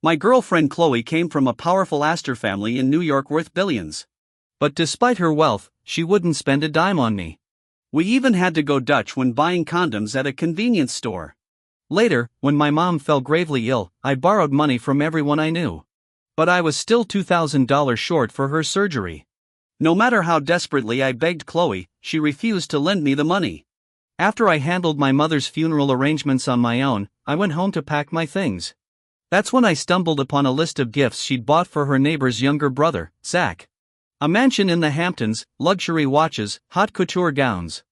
My girlfriend Chloe came from a powerful Aster family in New York worth billions. But despite her wealth, she wouldn't spend a dime on me. We even had to go Dutch when buying condoms at a convenience store. Later, when my mom fell gravely ill, I borrowed money from everyone I knew. But I was still $2,000 short for her surgery. No matter how desperately I begged Chloe, she refused to lend me the money. After I handled my mother's funeral arrangements on my own, I went home to pack my things. That's when I stumbled upon a list of gifts she'd bought for her neighbor's younger brother, Zach. A mansion in the Hamptons, luxury watches, hot couture gowns.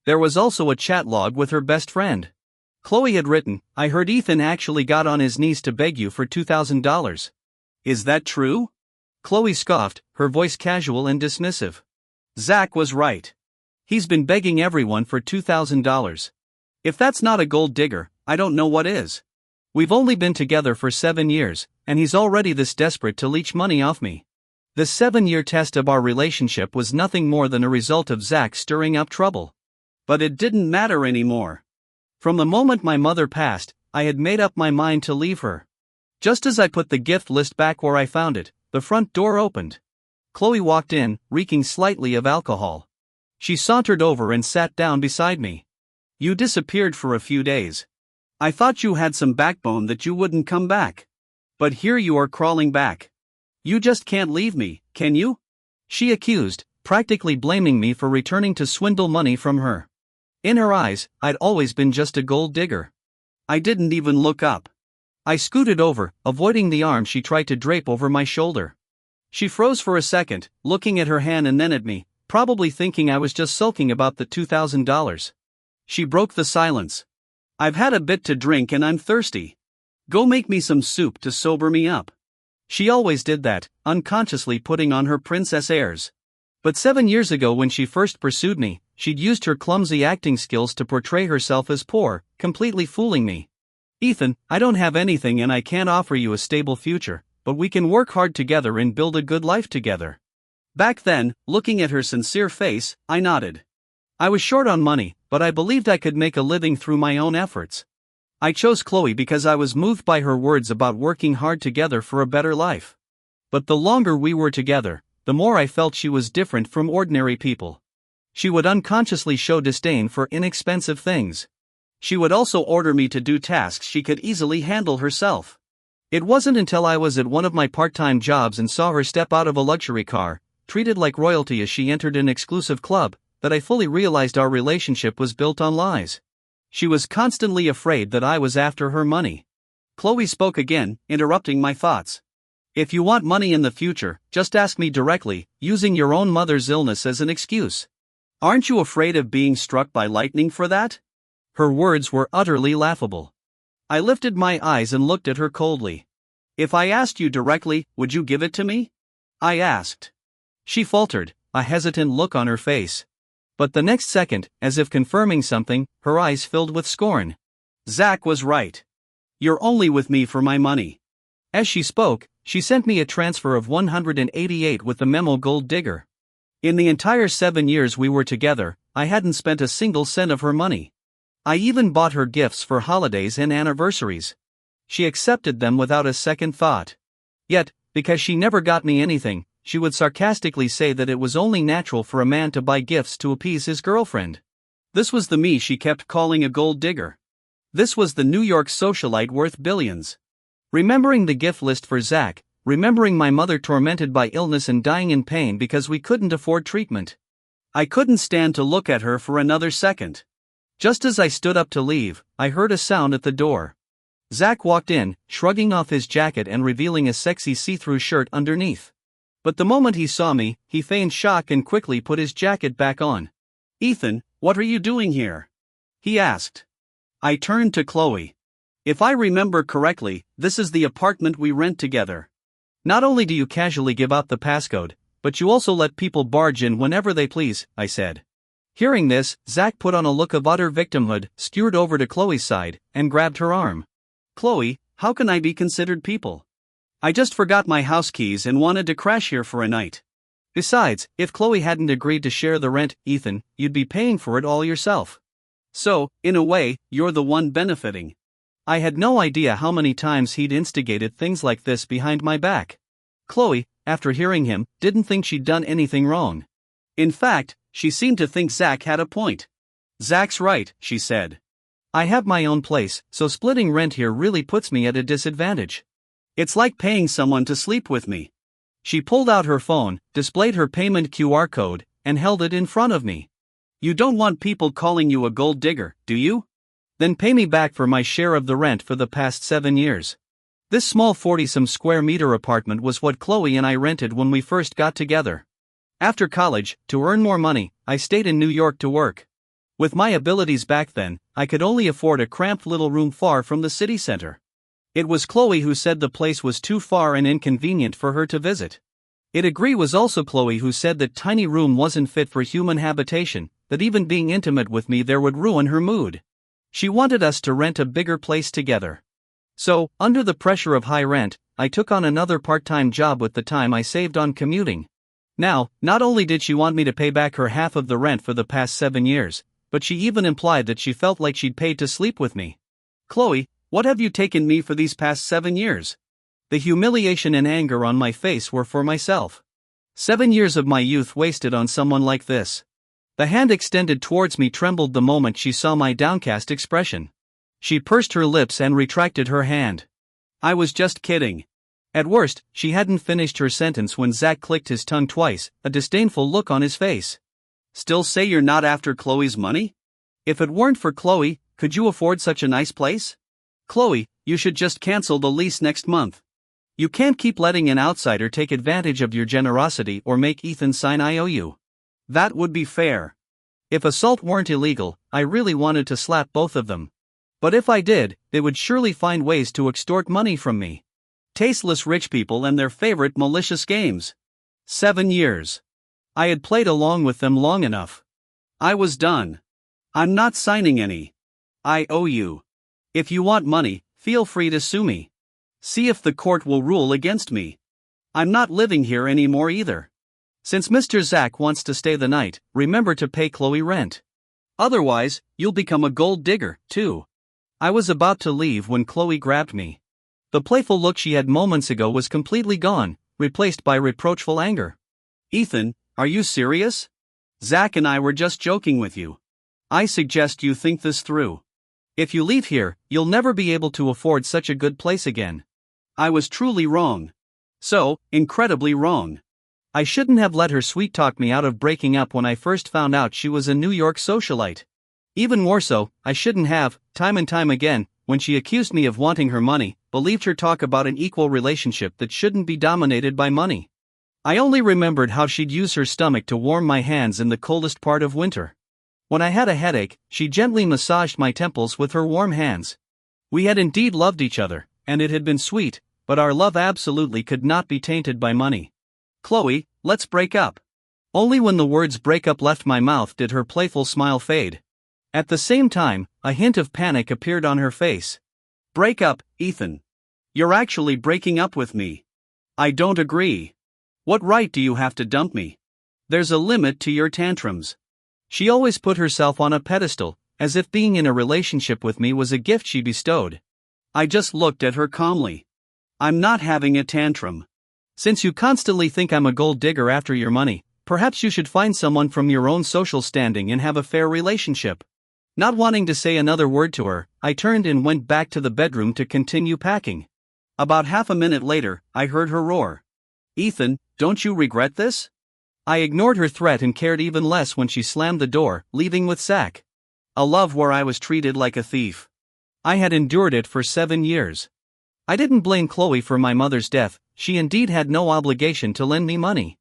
There was also a chat log with her best friend. Chloe had written, "I heard Ethan actually got on his knees to beg you for $2,000. Is that true?" Chloe scoffed, her voice casual and dismissive. Zach was right. He's been begging everyone for $2,000. If that's not a gold digger, I don't know what is. We've only been together for 7 years, and he's already this desperate to leech money off me. The 7-year test of our relationship was nothing more than a result of Zach stirring up trouble. But it didn't matter anymore. From the moment my mother passed, I had made up my mind to leave her. Just as I put the gift list back where I found it, the front door opened. Chloe walked in, reeking slightly of alcohol. She sauntered over and sat down beside me. "You disappeared for a few days. I thought you had some backbone that you wouldn't come back. But here you are crawling back. You just can't leave me, can you?" she accused, practically blaming me for returning to swindle money from her. In her eyes, I'd always been just a gold digger. I didn't even look up. I scooted over, avoiding the arm she tried to drape over my shoulder. She froze for a second, looking at her hand and then at me, probably thinking I was just sulking about the $2,000. She broke the silence. "I've had a bit to drink and I'm thirsty. Go make me some soup to sober me up." She always did that, unconsciously putting on her princess airs. But 7 years ago when she first pursued me, she'd used her clumsy acting skills to portray herself as poor, completely fooling me. "Ethan, I don't have anything and I can't offer you a stable future, but we can work hard together and build a good life together." Back then, looking at her sincere face, I nodded. I was short on money, but I believed I could make a living through my own efforts. I chose Chloe because I was moved by her words about working hard together for a better life. But the longer we were together, the more I felt she was different from ordinary people. She would unconsciously show disdain for inexpensive things. She would also order me to do tasks she could easily handle herself. It wasn't until I was at one of my part-time jobs and saw her step out of a luxury car, treated like royalty as she entered an exclusive club, that I fully realized our relationship was built on lies. She was constantly afraid that I was after her money. Chloe spoke again, interrupting my thoughts. "If you want money in the future, just ask me directly, using your own mother's illness as an excuse. Aren't you afraid of being struck by lightning for that?" Her words were utterly laughable. I lifted my eyes and looked at her coldly. "If I asked you directly, would you give it to me?" I asked. She faltered, a hesitant look on her face. But the next second, as if confirming something, her eyes filled with scorn. "Zach was right. You're only with me for my money." As she spoke, she sent me a transfer of $188 with the memo "Gold Digger." In the entire 7 years we were together, I hadn't spent a single cent of her money. I even bought her gifts for holidays and anniversaries. She accepted them without a second thought. Yet, because she never got me anything, she would sarcastically say that it was only natural for a man to buy gifts to appease his girlfriend. This was the me she kept calling a gold digger. This was the New York socialite worth billions. Remembering the gift list for Zach, remembering my mother tormented by illness and dying in pain because we couldn't afford treatment. I couldn't stand to look at her for another second. Just as I stood up to leave, I heard a sound at the door. Zach walked in, shrugging off his jacket and revealing a sexy see-through shirt underneath. But the moment he saw me, he feigned shock and quickly put his jacket back on. "Ethan, what are you doing here?" he asked. I turned to Chloe. "If I remember correctly, this is the apartment we rent together. Not only do you casually give out the passcode, but you also let people barge in whenever they please," I said. Hearing this, Zach put on a look of utter victimhood, skewed over to Chloe's side, and grabbed her arm. "Chloe, how can I be considered people? I just forgot my house keys and wanted to crash here for a night. Besides, if Chloe hadn't agreed to share the rent, Ethan, you'd be paying for it all yourself. So, in a way, you're the one benefiting." I had no idea how many times he'd instigated things like this behind my back. Chloe, after hearing him, didn't think she'd done anything wrong. In fact, she seemed to think Zach had a point. "Zach's right," she said. "I have my own place, so splitting rent here really puts me at a disadvantage. It's like paying someone to sleep with me." She pulled out her phone, displayed her payment QR code, and held it in front of me. "You don't want people calling you a gold digger, do you? Then pay me back for my share of the rent for the past 7 years. This small 40-some square meter apartment was what Chloe and I rented when we first got together. After college, to earn more money, I stayed in New York to work. With my abilities back then, I could only afford a cramped little room far from the city center. It was Chloe who said the place was too far and inconvenient for her to visit. It was also Chloe who said that tiny room wasn't fit for human habitation, that even being intimate with me there would ruin her mood. She wanted us to rent a bigger place together. So, under the pressure of high rent, I took on another part-time job with the time I saved on commuting. Now, not only did she want me to pay back her half of the rent for the past 7 years, but she even implied that she felt like she'd paid to sleep with me. "Chloe, what have you taken me for these past 7 years?" The humiliation and anger on my face were for myself. 7 years of my youth wasted on someone like this. The hand extended towards me trembled the moment she saw my downcast expression. She pursed her lips and retracted her hand. "I was just kidding." At worst, she hadn't finished her sentence when Zach clicked his tongue twice, a disdainful look on his face. "Still say you're not after Chloe's money? If it weren't for Chloe, could you afford such a nice place? Chloe, you should just cancel the lease next month. You can't keep letting an outsider take advantage of your generosity or make Ethan sign IOU. That would be fair. If assault weren't illegal, I really wanted to slap both of them. But if I did, they would surely find ways to extort money from me. Tasteless rich people and their favorite malicious games. 7 years. I had played along with them long enough. I was done. I'm not signing any IOU. If you want money, feel free to sue me. See if the court will rule against me. I'm not living here anymore either. Since Mr. Zach wants to stay the night, remember to pay Chloe rent. Otherwise, you'll become a gold digger, too." I was about to leave when Chloe grabbed me. The playful look she had moments ago was completely gone, replaced by reproachful anger. "Ethan, are you serious? Zach and I were just joking with you. I suggest you think this through. If you leave here, you'll never be able to afford such a good place again." I was truly wrong. So, incredibly wrong. I shouldn't have let her sweet-talk me out of breaking up when I first found out she was a New York socialite. Even more so, I shouldn't have, time and time again, when she accused me of wanting her money, believed her talk about an equal relationship that shouldn't be dominated by money. I only remembered how she'd use her stomach to warm my hands in the coldest part of winter. When I had a headache, she gently massaged my temples with her warm hands. We had indeed loved each other, and it had been sweet, but our love absolutely could not be tainted by money. "Chloe, let's break up." Only when the words break up left my mouth did her playful smile fade. At the same time, a hint of panic appeared on her face. "Break up, Ethan. You're actually breaking up with me. I don't agree. What right do you have to dump me? There's a limit to your tantrums." She always put herself on a pedestal, as if being in a relationship with me was a gift she bestowed. I just looked at her calmly. "I'm not having a tantrum. Since you constantly think I'm a gold digger after your money, perhaps you should find someone from your own social standing and have a fair relationship." Not wanting to say another word to her, I turned and went back to the bedroom to continue packing. About half a minute later, I heard her roar. "Ethan, don't you regret this?" I ignored her threat and cared even less when she slammed the door, leaving with Zach. A love where I was treated like a thief. I had endured it for 7 years. I didn't blame Chloe for my mother's death, she indeed had no obligation to lend me money.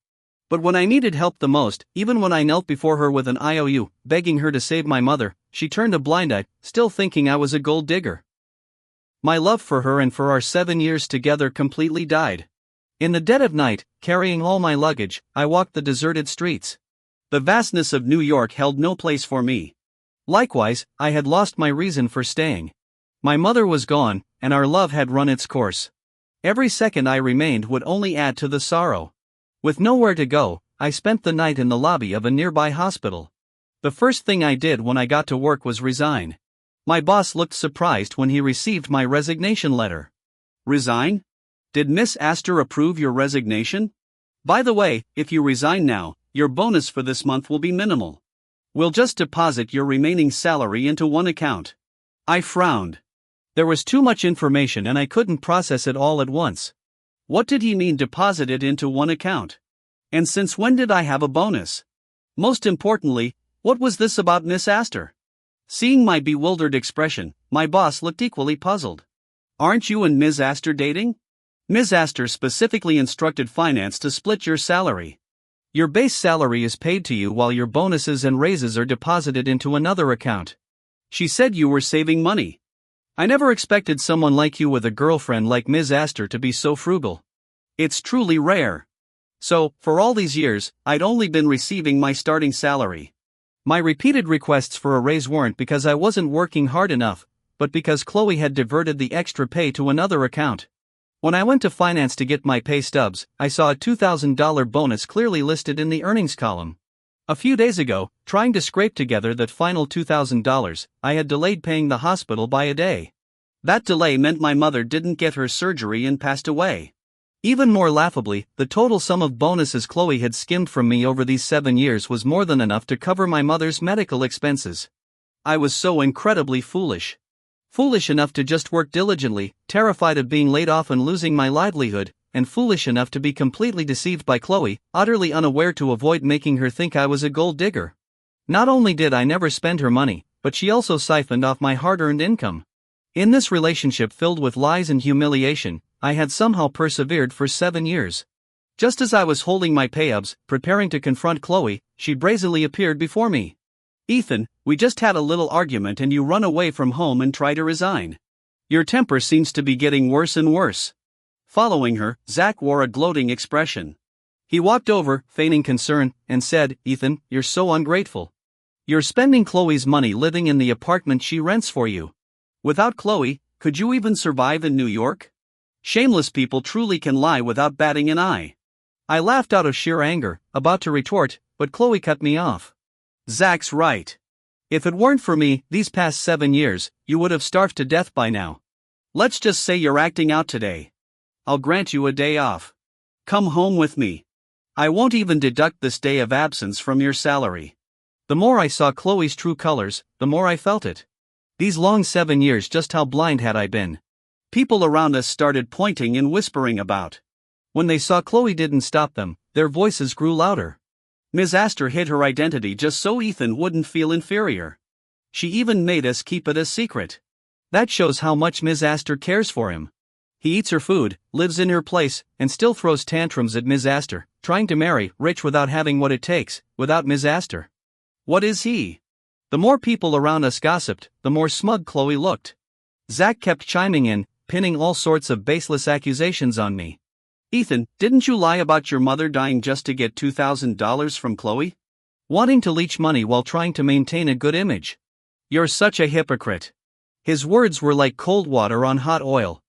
But when I needed help the most, even when I knelt before her with an IOU, begging her to save my mother, she turned a blind eye, still thinking I was a gold digger. My love for her and for our 7 years together completely died. In the dead of night, carrying all my luggage, I walked the deserted streets. The vastness of New York held no place for me. Likewise, I had lost my reason for staying. My mother was gone, and our love had run its course. Every second I remained would only add to the sorrow. With nowhere to go, I spent the night in the lobby of a nearby hospital. The first thing I did when I got to work was resign. My boss looked surprised when he received my resignation letter. Resign? Did Miss Aster approve your resignation? By the way, if you resign now, your bonus for this month will be minimal. We'll just deposit your remaining salary into one account. I frowned. There was too much information and I couldn't process it all at once. What did he mean deposit it into one account? And since when did I have a bonus? Most importantly, what was this about Miss Aster? Seeing my bewildered expression, my boss looked equally puzzled. Aren't you and Ms. Aster dating? Ms. Aster specifically instructed finance to split your salary. Your base salary is paid to you while your bonuses and raises are deposited into another account. She said you were saving money. I never expected someone like you with a girlfriend like Ms. Aster to be so frugal. It's truly rare. So, for all these years, I'd only been receiving my starting salary. My repeated requests for a raise weren't because I wasn't working hard enough, but because Chloe had diverted the extra pay to another account. When I went to finance to get my pay stubs, I saw a $2,000 bonus clearly listed in the earnings column. A few days ago, trying to scrape together that final $2,000, I had delayed paying the hospital by a day. That delay meant my mother didn't get her surgery and passed away. Even more laughably, the total sum of bonuses Chloe had skimmed from me over these 7 years was more than enough to cover my mother's medical expenses. I was so incredibly foolish. Foolish enough to just work diligently, terrified of being laid off and losing my livelihood, and foolish enough to be completely deceived by Chloe, utterly unaware to avoid making her think I was a gold digger. Not only did I never spend her money, but she also siphoned off my hard-earned income. In this relationship filled with lies and humiliation, I had somehow persevered for 7 years. Just as I was holding my pay-ups, preparing to confront Chloe, she brazenly appeared before me. Ethan, we just had a little argument and you run away from home and try to resign. Your temper seems to be getting worse and worse. Following her, Zach wore a gloating expression. He walked over, feigning concern, and said, Ethan, you're so ungrateful. You're spending Chloe's money living in the apartment she rents for you. Without Chloe, could you even survive in New York? Shameless people truly can lie without batting an eye. I laughed out of sheer anger, about to retort, but Chloe cut me off. Zach's right. If it weren't for me, these past 7 years, you would have starved to death by now. Let's just say you're acting out today. I'll grant you a day off. Come home with me. I won't even deduct this day of absence from your salary. The more I saw Chloe's true colors, the more I felt it. These long 7 years, just how blind had I been? People around us started pointing and whispering about. When they saw Chloe didn't stop them, their voices grew louder. Ms. Aster hid her identity just so Ethan wouldn't feel inferior. She even made us keep it a secret. That shows how much Ms. Aster cares for him. He eats her food, lives in her place, and still throws tantrums at Ms. Aster, trying to marry rich without having what it takes, without Ms. Aster. What is he? The more people around us gossiped, the more smug Chloe looked. Zach kept chiming in, pinning all sorts of baseless accusations on me. Ethan, didn't you lie about your mother dying just to get $2,000 from Chloe? Wanting to leech money while trying to maintain a good image. You're such a hypocrite. His words were like cold water on hot oil.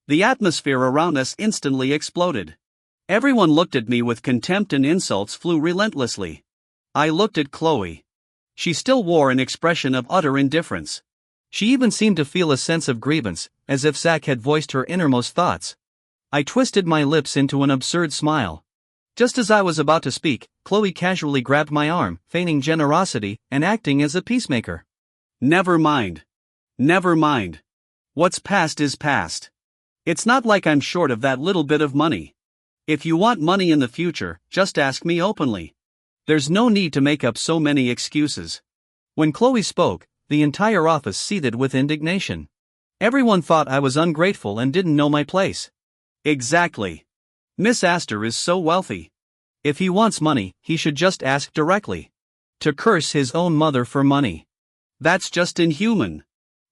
The atmosphere around us instantly exploded. Everyone looked at me with contempt and insults flew relentlessly. I looked at Chloe. She still wore an expression of utter indifference. She even seemed to feel a sense of grievance, as if Zach had voiced her innermost thoughts. I twisted my lips into an absurd smile. Just as I was about to speak, Chloe casually grabbed my arm, feigning generosity and acting as a peacemaker. Never mind. Never mind. What's past is past. It's not like I'm short of that little bit of money. If you want money in the future, just ask me openly. There's no need to make up so many excuses. When Chloe spoke, the entire office seethed with indignation. Everyone thought I was ungrateful and didn't know my place. Exactly. Miss Aster is so wealthy. If he wants money, he should just ask directly. To curse his own mother for money. That's just inhuman.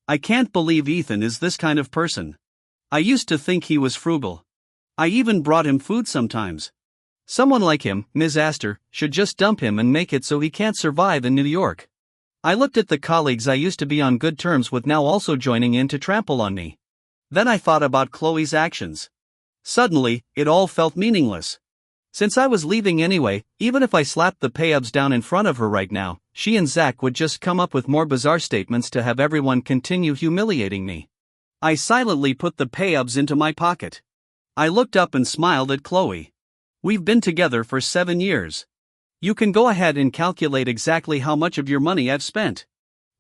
I can't believe Ethan is this kind of person. I used to think he was frugal. I even brought him food sometimes. Someone like him, Ms. Aster, should just dump him and make it so he can't survive in New York. I looked at the colleagues I used to be on good terms with now also joining in to trample on me. Then I thought about Chloe's actions. Suddenly, it all felt meaningless. Since I was leaving anyway, even if I slapped the pay-ups down in front of her right now, she and Zach would just come up with more bizarre statements to have everyone continue humiliating me. I silently put the payubs into my pocket. I looked up and smiled at Chloe. We've been together for 7 years. You can go ahead and calculate exactly how much of your money I've spent.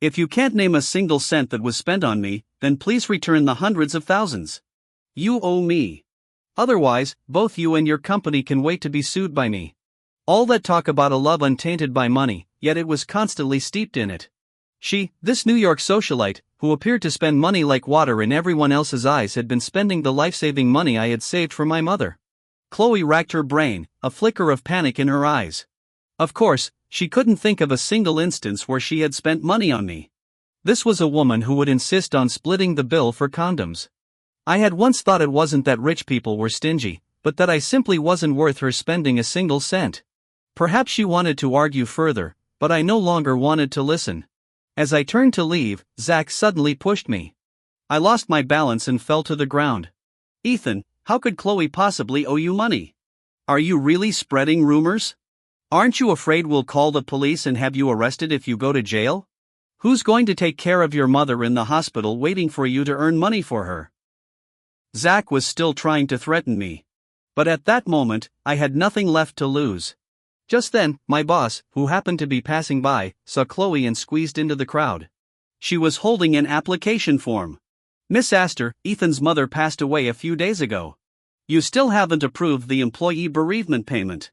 If you can't name a single cent that was spent on me, then please return the hundreds of thousands. You owe me. Otherwise, both you and your company can wait to be sued by me. All that talk about a love untainted by money, yet it was constantly steeped in it. She, this New York socialite, who appeared to spend money like water in everyone else's eyes, had been spending the life-saving money I had saved for my mother. Chloe racked her brain, a flicker of panic in her eyes. Of course, she couldn't think of a single instance where she had spent money on me. This was a woman who would insist on splitting the bill for condoms. I had once thought it wasn't that rich people were stingy, but that I simply wasn't worth her spending a single cent. Perhaps she wanted to argue further, but I no longer wanted to listen. As I turned to leave, Zach suddenly pushed me. I lost my balance and fell to the ground. Ethan, how could Chloe possibly owe you money? Are you really spreading rumors? Aren't you afraid we'll call the police and have you arrested if you go to jail? Who's going to take care of your mother in the hospital waiting for you to earn money for her? Zach was still trying to threaten me. But at that moment, I had nothing left to lose. Just then, my boss, who happened to be passing by, saw Chloe and squeezed into the crowd. She was holding an application form. Miss Aster, Ethan's mother passed away a few days ago. You still haven't approved the employee bereavement payment.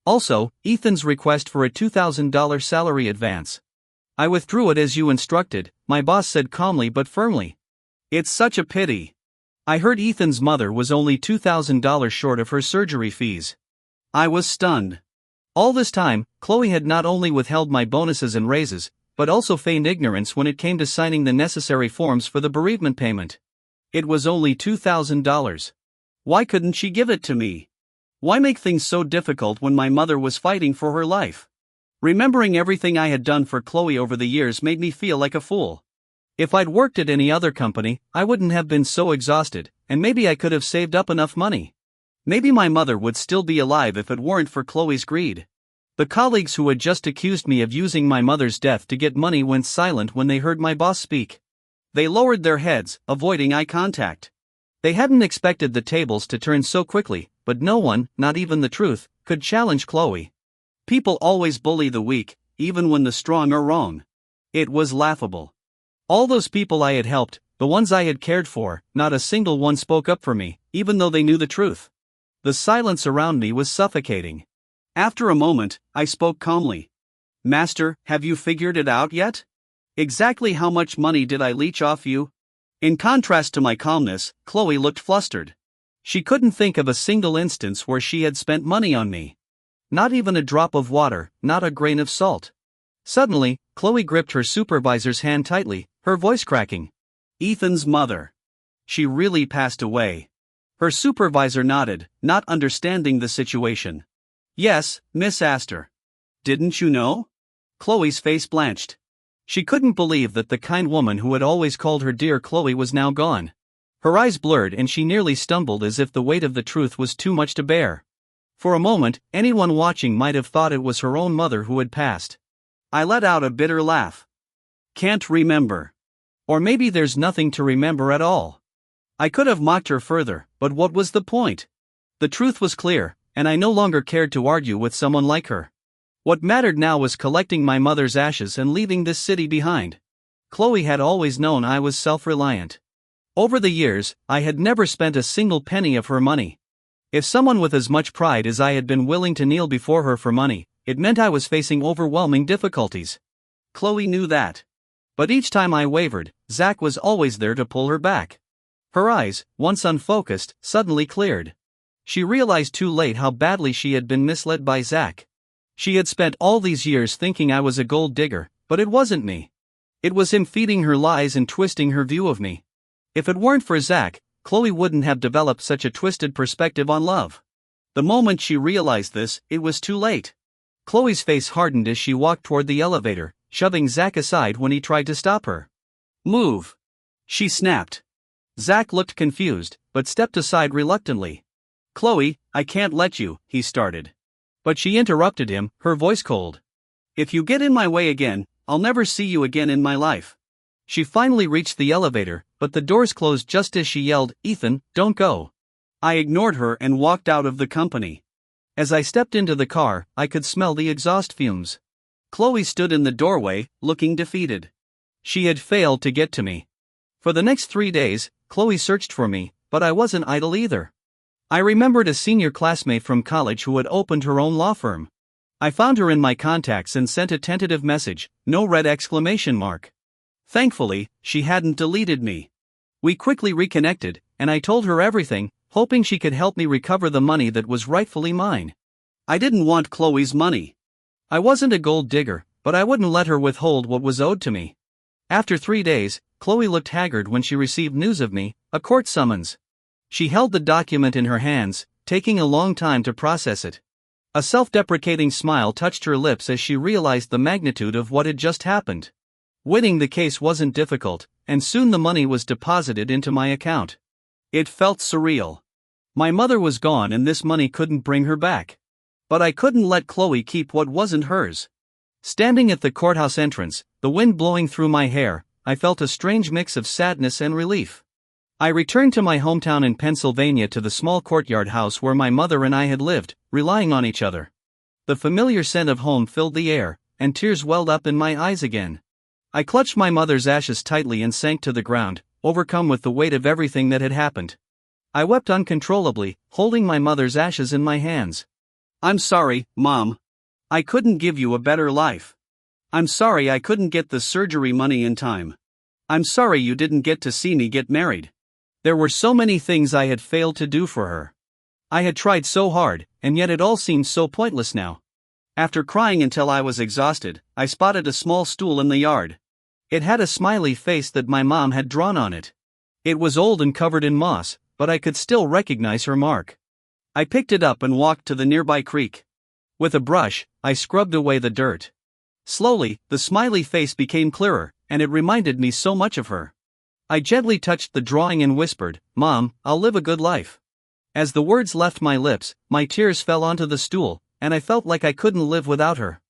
Also, Ethan's request for a $2,000 salary advance. I withdrew it as you instructed, my boss said calmly but firmly. It's such a pity. I heard Ethan's mother was only $2,000 short of her surgery fees. I was stunned. All this time, Chloe had not only withheld my bonuses and raises, but also feigned ignorance when it came to signing the necessary forms for the bereavement payment. It was only $2,000. Why couldn't she give it to me? Why make things so difficult when my mother was fighting for her life? Remembering everything I had done for Chloe over the years made me feel like a fool. If I'd worked at any other company, I wouldn't have been so exhausted, and maybe I could have saved up enough money. Maybe my mother would still be alive if it weren't for Chloe's greed. The colleagues who had just accused me of using my mother's death to get money went silent when they heard my boss speak. They lowered their heads, avoiding eye contact. They hadn't expected the tables to turn so quickly, but no one, not even the truth, could challenge Chloe. People always bully the weak, even when the strong are wrong. It was laughable. All those people I had helped, the ones I had cared for, not a single one spoke up for me, even though they knew the truth. The silence around me was suffocating. After a moment, I spoke calmly. Master, have you figured it out yet? Exactly how much money did I leech off you? In contrast to my calmness, Chloe looked flustered. She couldn't think of a single instance where she had spent money on me. Not even a drop of water, not a grain of salt. Suddenly, Chloe gripped her supervisor's hand tightly, her voice cracking. Ethan's mother. She really passed away. Her supervisor nodded, not understanding the situation. Yes, Miss Aster. Didn't you know? Chloe's face blanched. She couldn't believe that the kind woman who had always called her dear Chloe was now gone. Her eyes blurred and she nearly stumbled as if the weight of the truth was too much to bear. For a moment, anyone watching might have thought it was her own mother who had passed. I let out a bitter laugh. Can't remember. Or maybe there's nothing to remember at all. I could have mocked her further, but what was the point? The truth was clear, and I no longer cared to argue with someone like her. What mattered now was collecting my mother's ashes and leaving this city behind. Chloe had always known I was self-reliant. Over the years, I had never spent a single penny of her money. If someone with as much pride as I had been willing to kneel before her for money, it meant I was facing overwhelming difficulties. Chloe knew that. But each time I wavered, Zach was always there to pull her back. Her eyes, once unfocused, suddenly cleared. She realized too late how badly she had been misled by Zach. She had spent all these years thinking I was a gold digger, but it wasn't me. It was him feeding her lies and twisting her view of me. If it weren't for Zach, Chloe wouldn't have developed such a twisted perspective on love. The moment she realized this, it was too late. Chloe's face hardened as she walked toward the elevator, shoving Zach aside when he tried to stop her. Move! She snapped. Zach looked confused, but stepped aside reluctantly. Chloe, I can't let you, he started. But she interrupted him, her voice cold. If you get in my way again, I'll never see you again in my life. She finally reached the elevator, but the doors closed just as she yelled, "Ethan, don't go." I ignored her and walked out of the company. As I stepped into the car, I could smell the exhaust fumes. Chloe stood in the doorway, looking defeated. She had failed to get to me. For the next 3 days, Chloe searched for me, but I wasn't idle either. I remembered a senior classmate from college who had opened her own law firm. I found her in my contacts and sent a tentative message, no red exclamation mark. Thankfully, she hadn't deleted me. We quickly reconnected, and I told her everything, hoping she could help me recover the money that was rightfully mine. I didn't want Chloe's money. I wasn't a gold digger, but I wouldn't let her withhold what was owed to me. After 3 days, Chloe looked haggard when she received news of me, a court summons. She held the document in her hands, taking a long time to process it. A self-deprecating smile touched her lips as she realized the magnitude of what had just happened. Winning the case wasn't difficult, and soon the money was deposited into my account. It felt surreal. My mother was gone and this money couldn't bring her back. But I couldn't let Chloe keep what wasn't hers. Standing at the courthouse entrance, the wind blowing through my hair, I felt a strange mix of sadness and relief. I returned to my hometown in Pennsylvania, to the small courtyard house where my mother and I had lived, relying on each other. The familiar scent of home filled the air, and tears welled up in my eyes again. I clutched my mother's ashes tightly and sank to the ground, overcome with the weight of everything that had happened. I wept uncontrollably, holding my mother's ashes in my hands. "I'm sorry, Mom. I couldn't give you a better life. I'm sorry I couldn't get the surgery money in time. I'm sorry you didn't get to see me get married. There were so many things I had failed to do for her. I had tried so hard, and yet it all seemed so pointless now." After crying until I was exhausted, I spotted a small stool in the yard. It had a smiley face that my mom had drawn on it. It was old and covered in moss, but I could still recognize her mark. I picked it up and walked to the nearby creek. With a brush, I scrubbed away the dirt. Slowly, the smiley face became clearer, and it reminded me so much of her. I gently touched the drawing and whispered, "Mom, I'll live a good life." As the words left my lips, my tears fell onto the stool, and I felt like I couldn't live without her.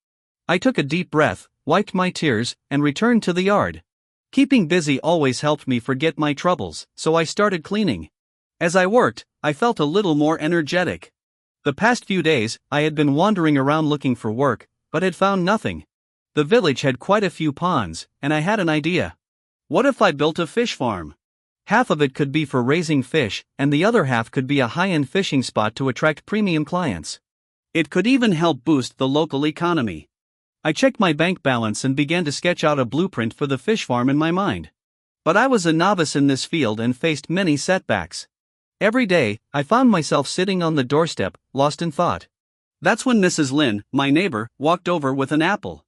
I took a deep breath, wiped my tears, and returned to the yard. Keeping busy always helped me forget my troubles, so I started cleaning. As I worked, I felt a little more energetic. The past few days, I had been wandering around looking for work, but had found nothing. The village had quite a few ponds, and I had an idea. What if I built a fish farm? Half of it could be for raising fish, and the other half could be a high-end fishing spot to attract premium clients. It could even help boost the local economy. I checked my bank balance and began to sketch out a blueprint for the fish farm in my mind. But I was a novice in this field and faced many setbacks. Every day, I found myself sitting on the doorstep, lost in thought. That's when Mrs. Lynn, my neighbor, walked over with an apple.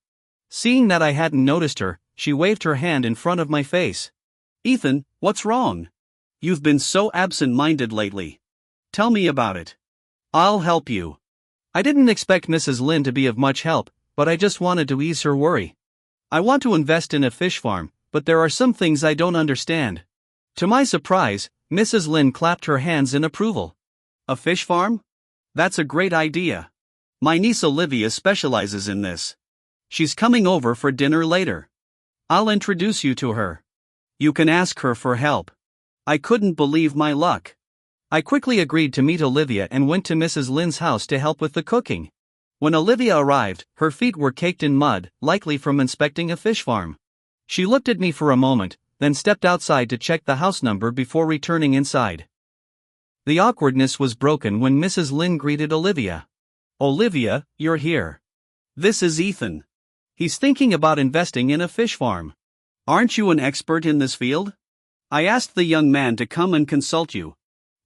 Seeing that I hadn't noticed her, she waved her hand in front of my face. "Ethan, what's wrong? You've been so absent-minded lately. Tell me about it. I'll help you." I didn't expect Mrs. Lynn to be of much help, but I just wanted to ease her worry. "I want to invest in a fish farm, but there are some things I don't understand." To my surprise, Mrs. Lynn clapped her hands in approval. "A fish farm? That's a great idea. My niece Olivia specializes in this. She's coming over for dinner later. I'll introduce you to her. You can ask her for help." I couldn't believe my luck. I quickly agreed to meet Olivia and went to Mrs. Lynn's house to help with the cooking. When Olivia arrived, her feet were caked in mud, likely from inspecting a fish farm. She looked at me for a moment, then stepped outside to check the house number before returning inside. The awkwardness was broken when Mrs. Lynn greeted Olivia. "Olivia, you're here. This is Ethan. He's thinking about investing in a fish farm. Aren't you an expert in this field? I asked the young man to come and consult you."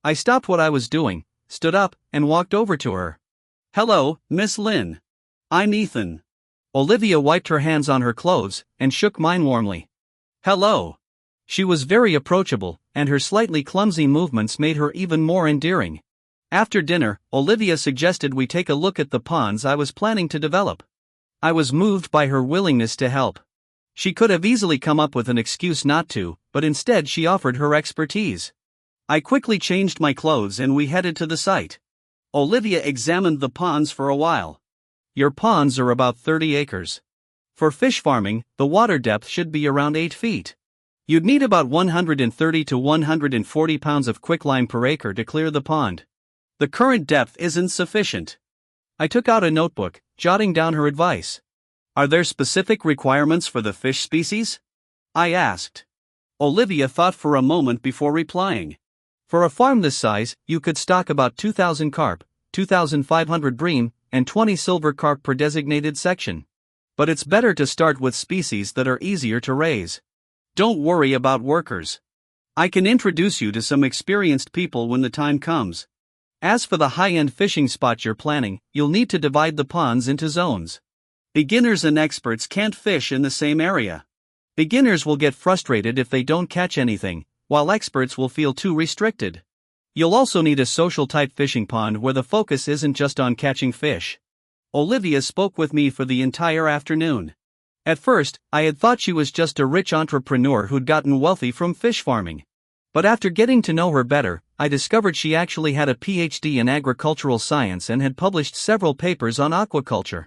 I stopped what I was doing, stood up, and walked over to her. "Hello, Miss Lynn. I'm Ethan." Olivia wiped her hands on her clothes and shook mine warmly. "Hello." She was very approachable, and her slightly clumsy movements made her even more endearing. After dinner, Olivia suggested we take a look at the ponds I was planning to develop. I was moved by her willingness to help. She could have easily come up with an excuse not to, but instead she offered her expertise. I quickly changed my clothes and we headed to the site. Olivia examined the ponds for a while. Your ponds are about 30 acres. For fish farming, the water depth should be around 8 feet. You'd need about 130 to 140 pounds of quicklime per acre to clear the pond. The current depth isn't sufficient. I took out a notebook, jotting down her advice. Are there specific requirements for the fish species? I asked. Olivia thought for a moment before replying. For a farm this size, you could stock about 2,000 carp, 2,500 bream, and 20 silver carp per designated section. But it's better to start with species that are easier to raise. Don't worry about workers. I can introduce you to some experienced people when the time comes. As for the high-end fishing spot you're planning, you'll need to divide the ponds into zones. Beginners and experts can't fish in the same area. Beginners will get frustrated if they don't catch anything, while experts will feel too restricted. You'll also need a social-type fishing pond where the focus isn't just on catching fish. Olivia spoke with me for the entire afternoon. At first, I had thought she was just a rich entrepreneur who'd gotten wealthy from fish farming. But after getting to know her better, I discovered she actually had a PhD in agricultural science and had published several papers on aquaculture.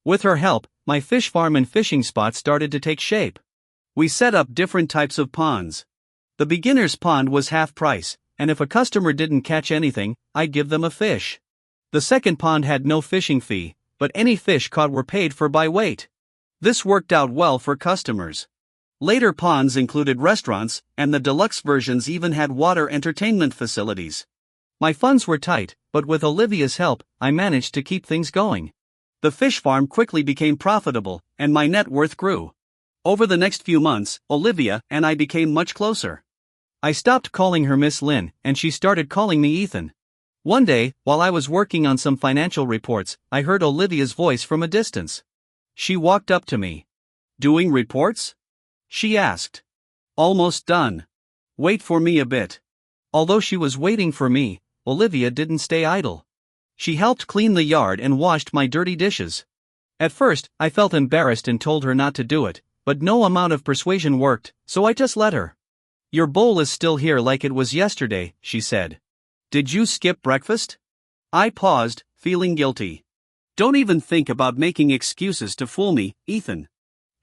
With her help, my fish farm and fishing spot started to take shape. We set up different types of ponds. The beginner's pond was half price, and if a customer didn't catch anything, I'd give them a fish. The second pond had no fishing fee, but any fish caught were paid for by weight. This worked out well for customers. Later ponds included restaurants, and the deluxe versions even had water entertainment facilities. My funds were tight, but with Olivia's help, I managed to keep things going. The fish farm quickly became profitable, and my net worth grew. Over the next few months, Olivia and I became much closer. I stopped calling her Miss Lynn, and she started calling me Ethan. One day, while I was working on some financial reports, I heard Olivia's voice from a distance. She walked up to me. Doing reports? She asked. Almost done. Wait for me a bit. Although she was waiting for me, Olivia didn't stay idle. She helped clean the yard and washed my dirty dishes. At first, I felt embarrassed and told her not to do it, but no amount of persuasion worked, so I just let her. Your bowl is still here like it was yesterday, she said. Did you skip breakfast? I paused, feeling guilty. Don't even think about making excuses to fool me, Ethan.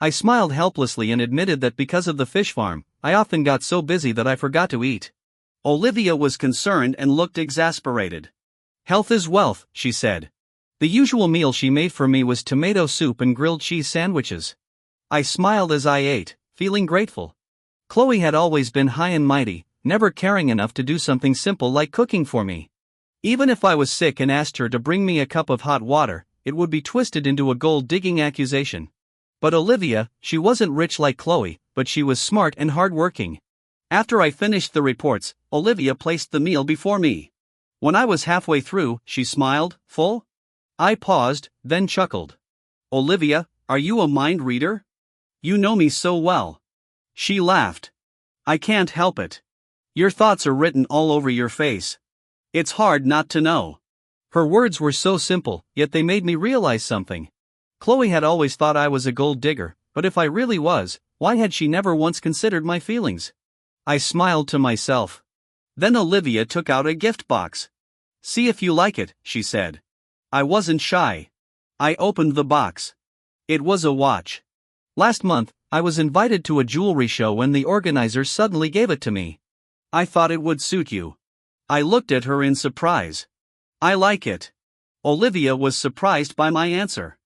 I smiled helplessly and admitted that because of the fish farm, I often got so busy that I forgot to eat. Olivia was concerned and looked exasperated. Health is wealth, she said. The usual meal she made for me was tomato soup and grilled cheese sandwiches. I smiled as I ate, feeling grateful. Chloe had always been high and mighty, never caring enough to do something simple like cooking for me. Even if I was sick and asked her to bring me a cup of hot water, it would be twisted into a gold-digging accusation. But Olivia, she wasn't rich like Chloe, but she was smart and hard-working. After I finished the reports, Olivia placed the meal before me. When I was halfway through, she smiled, full? I paused, then chuckled. Olivia, are you a mind reader? You know me so well. She laughed. I can't help it. Your thoughts are written all over your face. It's hard not to know. Her words were so simple, yet they made me realize something. Chloe had always thought I was a gold digger, but if I really was, why had she never once considered my feelings? I smiled to myself. Then Olivia took out a gift box. See if you like it, she said. I wasn't shy. I opened the box. It was a watch. Last month, I was invited to a jewelry show and the organizer suddenly gave it to me. I thought it would suit you. I looked at her in surprise. I like it. Olivia was surprised by my answer.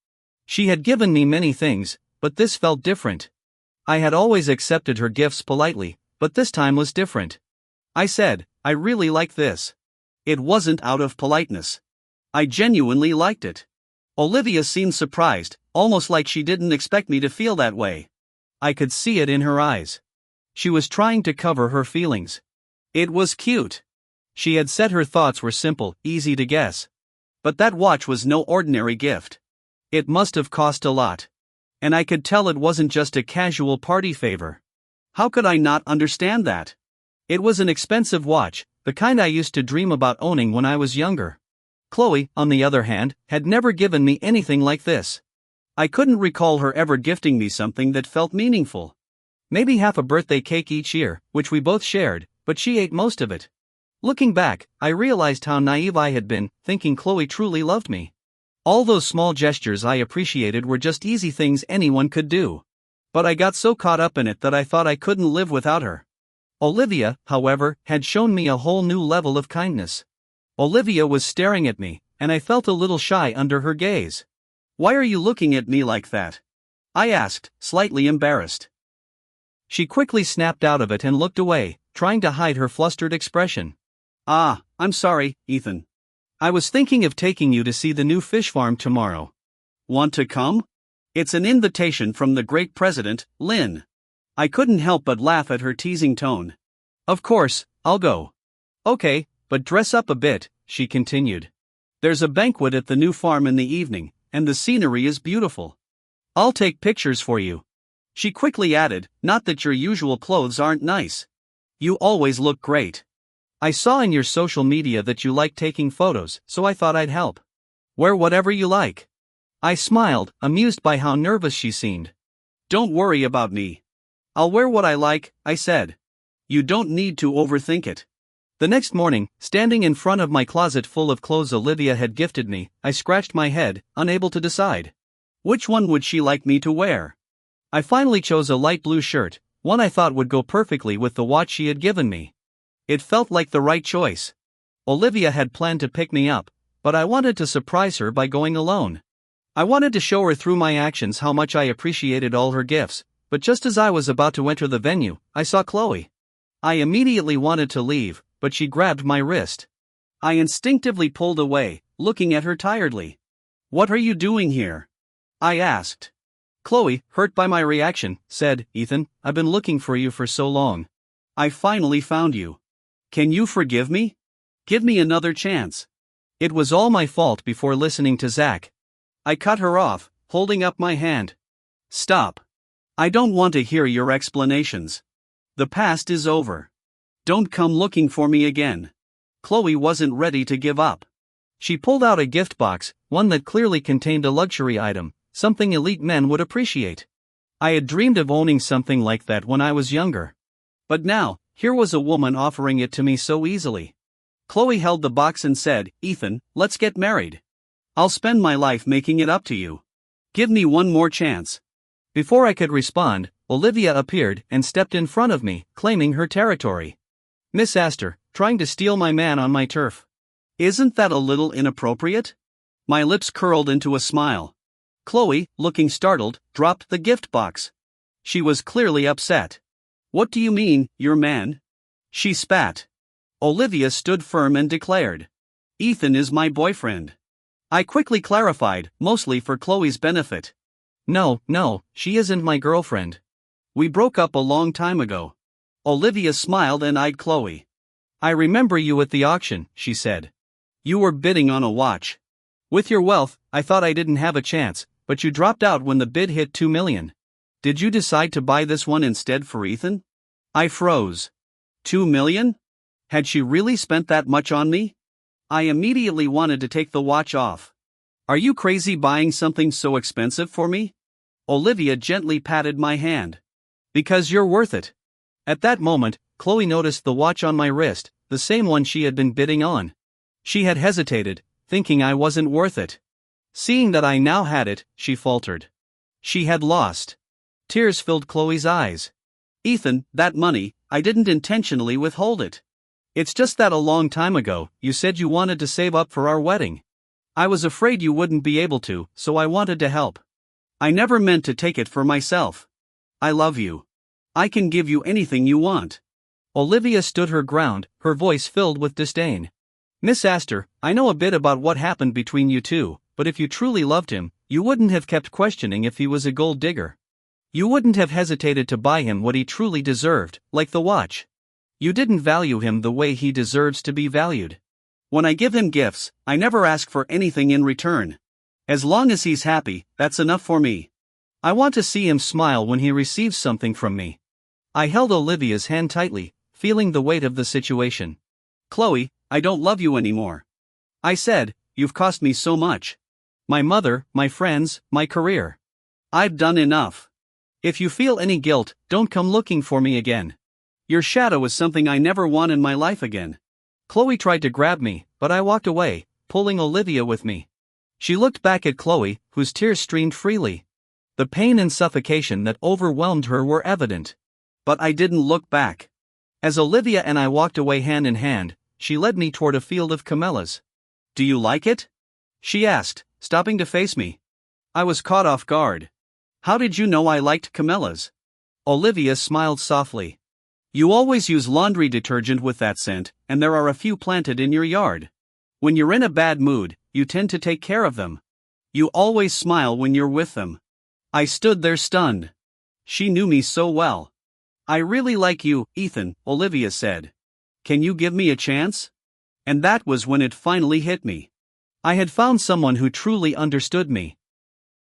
She had given me many things, but this felt different. I had always accepted her gifts politely, but this time was different. I said, I really like this. It wasn't out of politeness. I genuinely liked it. Olivia seemed surprised, almost like she didn't expect me to feel that way. I could see it in her eyes. She was trying to cover her feelings. It was cute. She had said her thoughts were simple, easy to guess. But that watch was no ordinary gift. It must have cost a lot. And I could tell it wasn't just a casual party favor. How could I not understand that? It was an expensive watch, the kind I used to dream about owning when I was younger. Chloe, on the other hand, had never given me anything like this. I couldn't recall her ever gifting me something that felt meaningful. Maybe half a birthday cake each year, which we both shared, but she ate most of it. Looking back, I realized how naive I had been, thinking Chloe truly loved me. All those small gestures I appreciated were just easy things anyone could do. But I got so caught up in it that I thought I couldn't live without her. Olivia, however, had shown me a whole new level of kindness. Olivia was staring at me, and I felt a little shy under her gaze. "Why are you looking at me like that?" I asked, slightly embarrassed. She quickly snapped out of it and looked away, trying to hide her flustered expression. "I'm sorry, Ethan. I was thinking of taking you to see the new fish farm tomorrow. Want to come? It's an invitation from the great president, Lynn." I couldn't help but laugh at her teasing tone. "Of course, I'll go." "Okay, but dress up a bit," she continued. "There's a banquet at the new farm in the evening, and the scenery is beautiful. I'll take pictures for you." She quickly added, "Not that your usual clothes aren't nice. You always look great. I saw in your social media that you like taking photos, so I thought I'd help. Wear whatever you like." I smiled, amused by how nervous she seemed. "Don't worry about me. I'll wear what I like," I said. "You don't need to overthink it." The next morning, standing in front of my closet full of clothes Olivia had gifted me, I scratched my head, unable to decide. Which one would she like me to wear? I finally chose a light blue shirt, one I thought would go perfectly with the watch she had given me. It felt like the right choice. Olivia had planned to pick me up, but I wanted to surprise her by going alone. I wanted to show her through my actions how much I appreciated all her gifts, but just as I was about to enter the venue, I saw Chloe. I immediately wanted to leave, but she grabbed my wrist. I instinctively pulled away, looking at her tiredly. "What are you doing here?" I asked. Chloe, hurt by my reaction, said, "Ethan, I've been looking for you for so long. I finally found you. Can you forgive me? Give me another chance." It was all my fault before listening to Zach. I cut her off, holding up my hand. "Stop. I don't want to hear your explanations. The past is over. Don't come looking for me again." Chloe wasn't ready to give up. She pulled out a gift box, one that clearly contained a luxury item, something elite men would appreciate. I had dreamed of owning something like that when I was younger. But now, here was a woman offering it to me so easily. Chloe held the box and said, "Ethan, let's get married. I'll spend my life making it up to you. Give me one more chance." Before I could respond, Olivia appeared and stepped in front of me, claiming her territory. "Miss Aster, trying to steal my man on my turf. Isn't that a little inappropriate?" My lips curled into a smile. Chloe, looking startled, dropped the gift box. She was clearly upset. "What do you mean, your man?" she spat. Olivia stood firm and declared, "Ethan is my boyfriend." I quickly clarified, mostly for Chloe's benefit. No, she isn't my girlfriend. We broke up a long time ago." Olivia smiled and eyed Chloe. "I remember you at the auction," she said. "You were bidding on a watch. With your wealth, I thought I didn't have a chance, but you dropped out when the bid hit 2 million. Did you decide to buy this one instead for Ethan?" I froze. 2 million? Had she really spent that much on me? I immediately wanted to take the watch off. "Are you crazy buying something so expensive for me?" Olivia gently patted my hand. "Because you're worth it." At that moment, Chloe noticed the watch on my wrist, the same one she had been bidding on. She had hesitated, thinking I wasn't worth it. Seeing that I now had it, she faltered. She had lost. Tears filled Chloe's eyes. "Ethan, that money, I didn't intentionally withhold it. It's just that a long time ago, you said you wanted to save up for our wedding. I was afraid you wouldn't be able to, so I wanted to help. I never meant to take it for myself. I love you. I can give you anything you want." Olivia stood her ground, her voice filled with disdain. "Miss Aster, I know a bit about what happened between you two, but if you truly loved him, you wouldn't have kept questioning if he was a gold digger. You wouldn't have hesitated to buy him what he truly deserved, like the watch. You didn't value him the way he deserves to be valued. When I give him gifts, I never ask for anything in return. As long as he's happy, that's enough for me. I want to see him smile when he receives something from me." I held Olivia's hand tightly, feeling the weight of the situation. "Chloe, I don't love you anymore," I said. "You've cost me so much. My mother, my friends, my career. I've done enough. If you feel any guilt, don't come looking for me again. Your shadow is something I never want in my life again." Chloe tried to grab me, but I walked away, pulling Olivia with me. She looked back at Chloe, whose tears streamed freely. The pain and suffocation that overwhelmed her were evident. But I didn't look back. As Olivia and I walked away hand in hand, she led me toward a field of camellias. "Do you like it?" she asked, stopping to face me. I was caught off guard. "How did you know I liked camellias?" Olivia smiled softly. "You always use laundry detergent with that scent, and there are a few planted in your yard. When you're in a bad mood, you tend to take care of them. You always smile when you're with them." I stood there stunned. She knew me so well. "I really like you, Ethan," Olivia said. "Can you give me a chance?" And that was when it finally hit me. I had found someone who truly understood me.